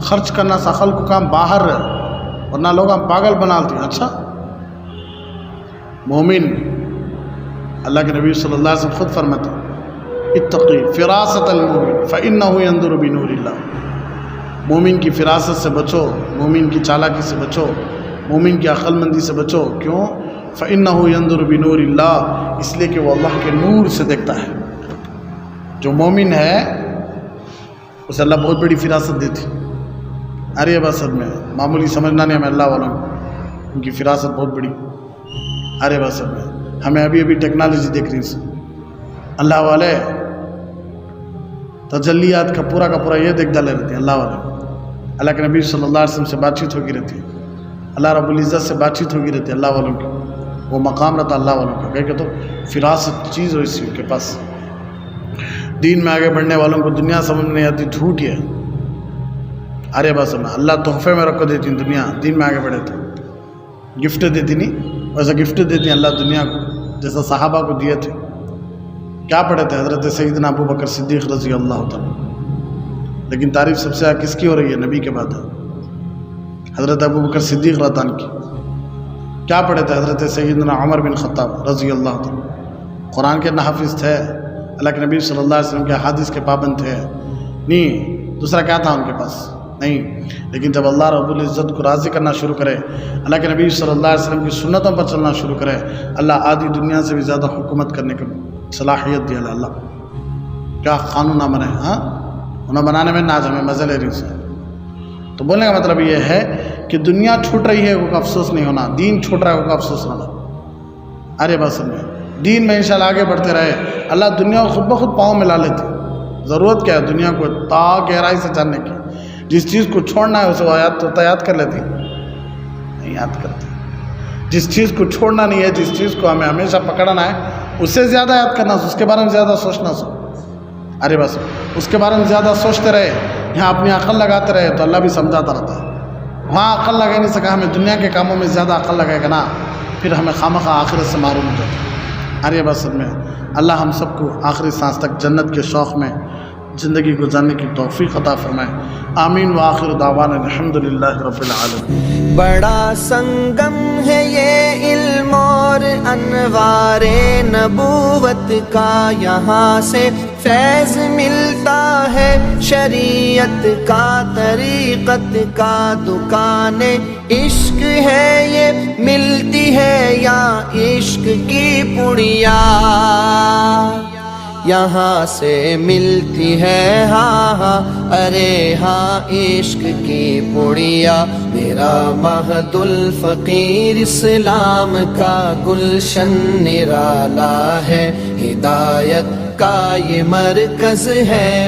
خرچ کرنا سخل کو کام باہر ہے, ورنہ لوگ ہم پاگل بنا لیتے ہیں. اچھا مومن, اللہ کے نبی صلی اللہ علیہ وسلم خود فرماتے ہیں اتقی فراست المومن فإنہ ینظر بنور اللہ. مومن کی فراست سے بچو, مومن کی چالاکی سے بچو, مومن کی عقل مندی سے بچو. کیوں؟ فإنہ ینظر بنور اللہ, اس لیے کہ وہ اللہ کے نور سے دیکھتا ہے. جو مومن ہے اسے اللہ بہت بڑی فراست دیتی. ارے بس میں معمولی سمجھنا نہیں, ہمیں اللہ والوں ان کی فراست بہت بڑی. ارے بس میں ہمیں ابھی ٹیکنالوجی دیکھ رہی ہے. اللہ والے تجلیات کا پورا یہ دیکھ ڈالے رہتے ہیں. اللہ والے اللہ کے نبی صلی اللہ علیہ وسلم سے بات چیت ہوگی رہتی ہے, اللہ رب العزت سے بات چیت ہوگی رہتی ہے. اللہ والوں کی وہ مقام رہتا اللہ والوں کا, کہ تو فراست چیز ہو اسی کے پاس. دین میں آگے بڑھنے والوں کو دنیا سمجھ نہیں آتی, جھوٹ ہے. ارے بس میں اللہ تحفے میں رکھ کو دیتی ہیں دنیا, دین میں آگے بڑھے تو گفٹ دیتی نہیں, ویسا گفٹ دیتی ہیں اللہ دنیا کو جیسا صحابہ کو دیے تھے. کیا پڑھے تھے؟ حضرت سیدنا ابو بکر صدیق رضی اللہ تعالیٰ. لیکن تعریف سب سے کس کی ہو رہی ہے؟ نبی کے بعد حضرت ابو بکر صدیق رضی اللہ عنہ کی. کیا پڑھے تھے؟ حضرت سیدنا عمر بن خطاب رضی اللہ تعالیٰ. قرآن کے نحافظ تھے, اللہ کے نبی صلی اللہ علیہ وسلم کے حدیث کے پابند تھے نہیں. دوسرا کیا تھا ان کے پاس؟ نہیں. لیکن جب اللہ رب العزت کو راضی کرنا شروع کرے, اللہ کے نبی صلی اللہ علیہ وسلم کی سنتوں پر چلنا شروع کرے, اللہ آدھی دنیا سے بھی زیادہ حکومت کرنے کی صلاحیت دیا. اللہ کیا قانون نہ بنے, ہاں انہیں بنانے میں ناز ہمیں مزے لے رہی سے. تو بولنے کا مطلب یہ ہے کہ دنیا چھوٹ رہی ہے وہ افسوس نہیں ہونا, دین چھوٹ رہا ہے وہ افسوس ہونا. ارے بس میں دین میں انشاءاللہ آگے بڑھتے رہے, اللہ دنیا کو خود بخود پاؤں میں لا لیتی. ضرورت کیا ہے دنیا کو تا گہرائی سے جاننے کی؟ جس چیز کو چھوڑنا ہے اسے وہ یاد کر لیتی نہیں, یاد کرتی. جس چیز کو چھوڑنا نہیں ہے, جس چیز کو ہمیں ہمیشہ پکڑنا ہے, اس سے زیادہ یاد کرنا, اس کے بارے میں زیادہ سوچنا. ارے بس اس کے بارے میں زیادہ سوچتے رہے, یہاں اپنی عقل لگاتے رہے تو اللہ بھی سمجھاتا رہتا ہے. وہاں عقل لگا نہیں سکا, ہمیں دنیا کے کاموں میں زیادہ عقل لگائے گا نا, پھر ہمیں خامخواہ آخرت سے محروم ہو جاتا ہے. ارے بس میں اللہ ہم سب کو آخری سانس تک جنت کے شوق میں زندگی گزارنے کی توفیق عطا فرمائے. آمین. وآخر دعوانا الحمدللہ رب العالمین. بڑا سنگم ہے یہ علم اور انوار نبوت کا, یہاں سے فیض ملتا ہے شریعت کا, طریقت کا دکان عشق ہے یہ, ملتی ہے یا عشق کی پڑیا, یہاں سے ملتی ہے ہاں ہاں ارے ہاں عشق کی پڑیا. میرا مہد الفقیر اسلام کا گلشن نرالا ہے, ہدایت کا یہ مرکز ہے.